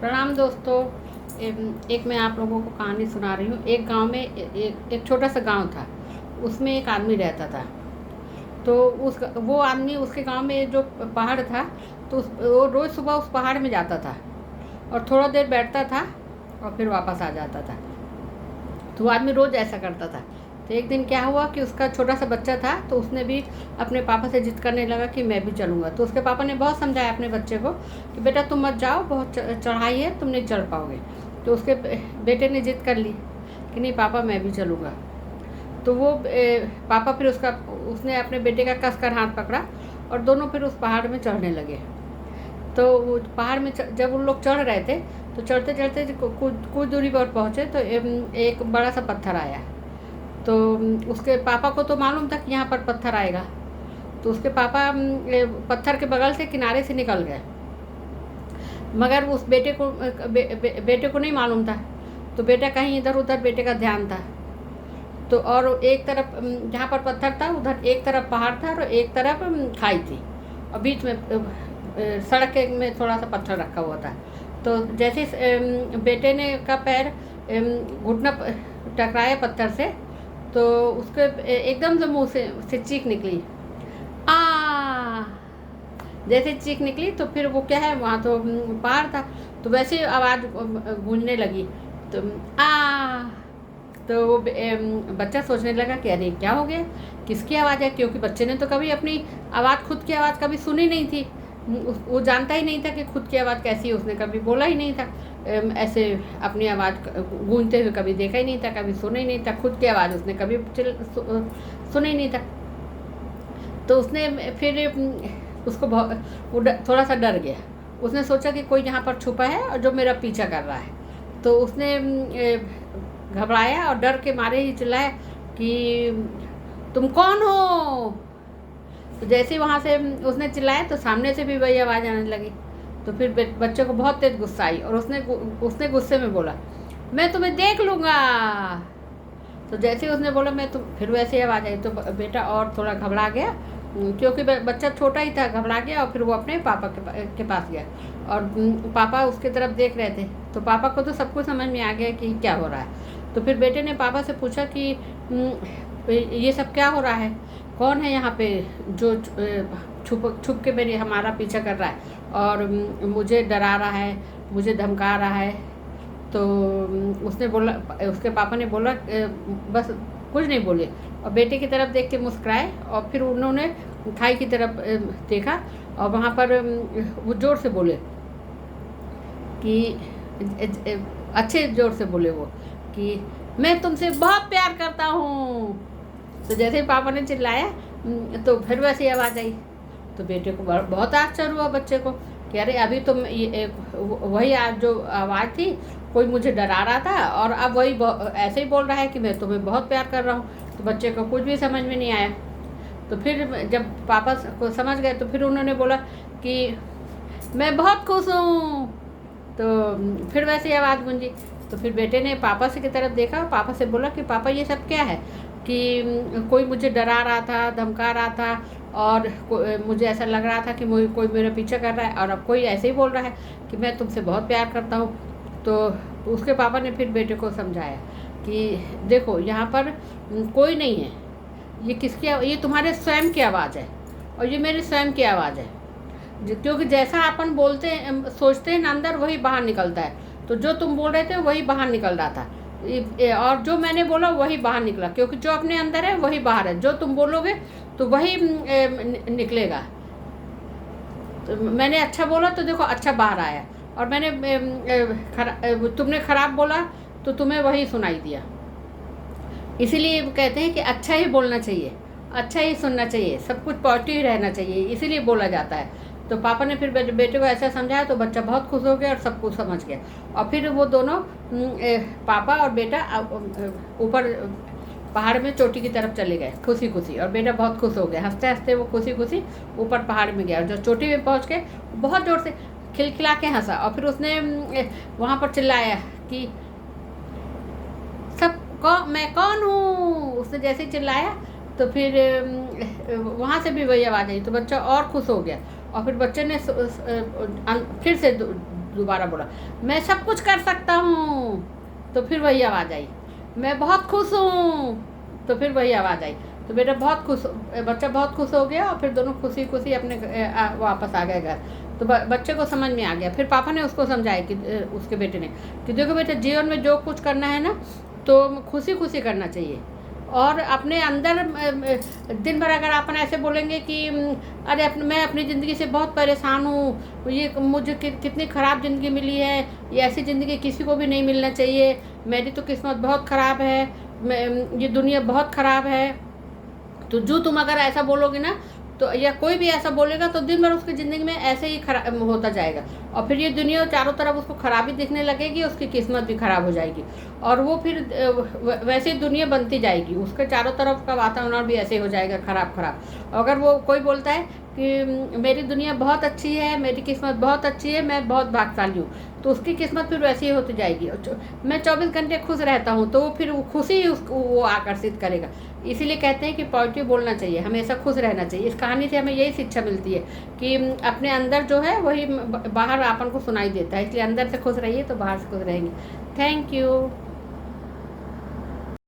प्रणाम दोस्तों। एक मैं आप लोगों को कहानी सुना रही हूँ। एक गांव में एक छोटा सा गांव था। उसमें एक आदमी रहता था। तो वो आदमी, उसके गांव में जो पहाड़ था, तो वो रोज़ सुबह उस पहाड़ में जाता था और थोड़ा देर बैठता था और फिर वापस आ जाता था। तो वो आदमी रोज़ ऐसा करता था। तो एक दिन क्या हुआ कि उसका छोटा सा बच्चा था, तो उसने भी अपने पापा से जिद करने लगा कि मैं भी चलूँगा। तो उसके पापा ने बहुत समझाया अपने बच्चे को कि बेटा तुम मत जाओ, बहुत चढ़ाई है, तुम नहीं चढ़ पाओगे। तो उसके बेटे ने जिद कर ली कि नहीं पापा मैं भी चलूँगा। तो वो पापा फिर उसने अपने बेटे का कस कर हाथ पकड़ा और दोनों फिर उस पहाड़ में चढ़ने लगे। तो वो पहाड़ में जब उन लोग चढ़ रहे थे, तो चढ़ते चढ़ते कुछ दूरी पर पहुँचे तो एक बड़ा सा पत्थर आया। तो उसके पापा को तो मालूम था कि यहाँ पर पत्थर आएगा। तो उसके पापा पत्थर के बगल से किनारे से निकल गए, मगर उस बेटे को नहीं मालूम था। तो बेटा कहीं इधर उधर, बेटे का ध्यान था। तो और एक तरफ जहाँ पर पत्थर था, उधर एक तरफ पहाड़ था और एक तरफ खाई थी, और बीच में सड़क में थोड़ा सा पत्थर रखा हुआ था। तो जैसे बेटे ने का पैर घुटना टकराया पत्थर से, तो उसके एकदम से मुंह से चीख निकली, आ। जैसे चीख निकली तो फिर वो क्या है, वहाँ तो पहाड़ था, तो वैसे आवाज़ गूंजने लगी, तो आ। तो वो बच्चा सोचने लगा कि अरे क्या हो गया, किसकी आवाज़ है, क्योंकि बच्चे ने तो कभी अपनी आवाज़, खुद की आवाज़ कभी सुनी नहीं थी। वो जानता ही नहीं था कि खुद की आवाज़ कैसी है, उसने कभी बोला ही नहीं था। ऐसे अपनी आवाज़ गूंजते हुए कभी देखा ही नहीं था, कभी सुना ही नहीं था। खुद की आवाज़ उसने कभी सुना ही नहीं था। तो उसने फिर उसको वो थोड़ा सा डर गया। उसने सोचा कि कोई यहाँ पर छुपा है और जो मेरा पीछा कर रहा है। तो उसने घबराया और डर के मारे ही चिल्लाया कि तुम कौन हो। तो जैसे वहाँ से उसने चिल्लाया तो सामने से भी वही आवाज़ आने लगी। तो फिर बच्चे को बहुत तेज गुस्सा आई और उसने गुस्से में बोला, मैं तुम्हें देख लूँगा। तो जैसे उसने बोला मैं तुम, फिर वैसे आवाज़ आई। तो बेटा और थोड़ा घबरा गया, क्योंकि बच्चा छोटा ही था, घबरा गया। और फिर वो अपने पापा के पास गया और पापा उसके तरफ देख रहे थे। तो पापा को तो सब कुछ समझ में आ गया कि क्या हो रहा है। तो फिर बेटे ने पापा से पूछा कि ये सब क्या हो रहा है, कौन है यहाँ पे जो छुप के मेरे हमारा पीछा कर रहा है और मुझे डरा रहा है, मुझे धमका रहा है। तो उसने बोला, उसके पापा ने बोला बस कुछ नहीं बोले, और बेटे की तरफ देख के मुस्कुराए। और फिर उन्होंने खाई की तरफ देखा और वहाँ पर वो ज़ोर से बोले कि अच्छे ज़ोर से बोले वो कि मैं तुमसे बहुत प्यार करता हूँ। तो जैसे पापा ने चिल्लाया तो फिर वैसी आवाज़ आई। तो बेटे को बहुत आश्चर्य हुआ, बच्चे को, कि अरे अभी तो वही जो आवाज़ थी, कोई मुझे डरा रहा था, और अब वही ऐसे ही बोल रहा है कि मैं तुम्हें बहुत प्यार कर रहा हूँ। तो बच्चे को कुछ भी समझ में नहीं आया। तो फिर जब पापा को समझ गए तो फिर उन्होंने बोला कि मैं बहुत खुश हूँ। तो फिर वैसी आवाज़ गूंजी। तो फिर बेटे ने पापा से की तरफ देखा, पापा से बोला कि पापा ये सब क्या है, कि कोई मुझे डरा रहा था, धमका रहा था, और मुझे ऐसा लग रहा था कि कोई मेरा पीछा कर रहा है, और अब कोई ऐसे ही बोल रहा है कि मैं तुमसे बहुत प्यार करता हूँ। तो उसके पापा ने फिर बेटे को समझाया कि देखो यहाँ पर कोई नहीं है, ये किसकी, ये तुम्हारे स्वयं की आवाज़ है और ये मेरी स्वयं की आवाज़ है। क्योंकि जैसा अपन बोलते हैं, सोचते हैं अंदर, वही बाहर निकलता है। तो जो तुम बोल रहे थे वही बाहर निकल रहा था, और जो मैंने बोला वही बाहर निकला, क्योंकि जो अपने अंदर है वही बाहर है। जो तुम बोलोगे तो वही निकलेगा। तो मैंने अच्छा बोला तो देखो अच्छा बाहर आया, और मैंने तुमने खराब बोला तो तुम्हें वही सुनाई दिया। इसीलिए कहते हैं कि अच्छा ही बोलना चाहिए, अच्छा ही सुनना चाहिए, सब कुछ पॉजिटिव ही रहना चाहिए, इसीलिए बोला जाता है। तो पापा ने फिर बेटे को ऐसा समझाया तो बच्चा बहुत खुश हो गया और सब कुछ समझ गया। और फिर वो दोनों पापा और बेटा ऊपर पहाड़ में चोटी की तरफ चले गए खुशी खुशी, और बेटा बहुत खुश हो गया। हंसते हंसते वो खुशी खुशी ऊपर पहाड़ में गया, और जब चोटी में पहुंच के बहुत ज़ोर से खिलखिला के हंसा, और फिर उसने वहाँ पर चिल्लाया कि मैं कौन हूँ। उसने जैसे ही चिल्लाया तो फिर वहाँ से भी वही आवाज़ आई। तो बच्चा और खुश हो गया, और फिर बच्चे ने फिर से दोबारा बोला, मैं सब कुछ कर सकता हूँ, तो फिर वही आवाज़ आई। मैं बहुत खुश हूँ, तो फिर वही आवाज़ आई। तो बच्चा बहुत खुश हो गया और फिर दोनों खुशी खुशी अपने वापस आ गए घर। तो बच्चे को समझ में आ गया। फिर पापा ने उसको समझाया कि उसके बेटे ने कि देखो बेटा, जीवन में जो कुछ करना है ना, तो खुशी खुशी करना चाहिए। और अपने अंदर दिन भर अगर अपन ऐसे बोलेंगे कि अरे मैं अपनी ज़िंदगी से बहुत परेशान हूँ, ये मुझे कितनी ख़राब ज़िंदगी मिली है, ये ऐसी ज़िंदगी किसी को भी नहीं मिलना चाहिए, मेरी तो किस्मत बहुत ख़राब है, ये दुनिया बहुत ख़राब है, तो जो तुम अगर ऐसा बोलोगे ना, तो या कोई भी ऐसा बोलेगा, तो दिन भर उसकी ज़िंदगी में ऐसे ही खराब होता जाएगा। और फिर ये दुनिया चारों तरफ उसको खराबी दिखने लगेगी, उसकी किस्मत भी खराब हो जाएगी, और वो फिर वैसे ही दुनिया बनती जाएगी, उसके चारों तरफ का वातावरण भी ऐसे हो जाएगा खराब खराब। अगर वो कोई बोलता है कि मेरी दुनिया बहुत अच्छी है, मेरी किस्मत बहुत अच्छी है, मैं बहुत भाग्यशाली हूँ, तो उसकी किस्मत फिर वैसी ही होती जाएगी। मैं 24 घंटे खुश रहता हूँ, तो फिर वो खुशी ही उसको वो आकर्षित करेगा। इसीलिए कहते हैं कि पॉजिटिव बोलना चाहिए, हमेशा खुश रहना चाहिए। इस कहानी से हमें यही शिक्षा मिलती है कि अपने अंदर जो है वही बाहर अपन को सुनाई देता है, इसलिए अंदर से खुश रहिए तो बाहर से खुश रहेंगे। Thank you.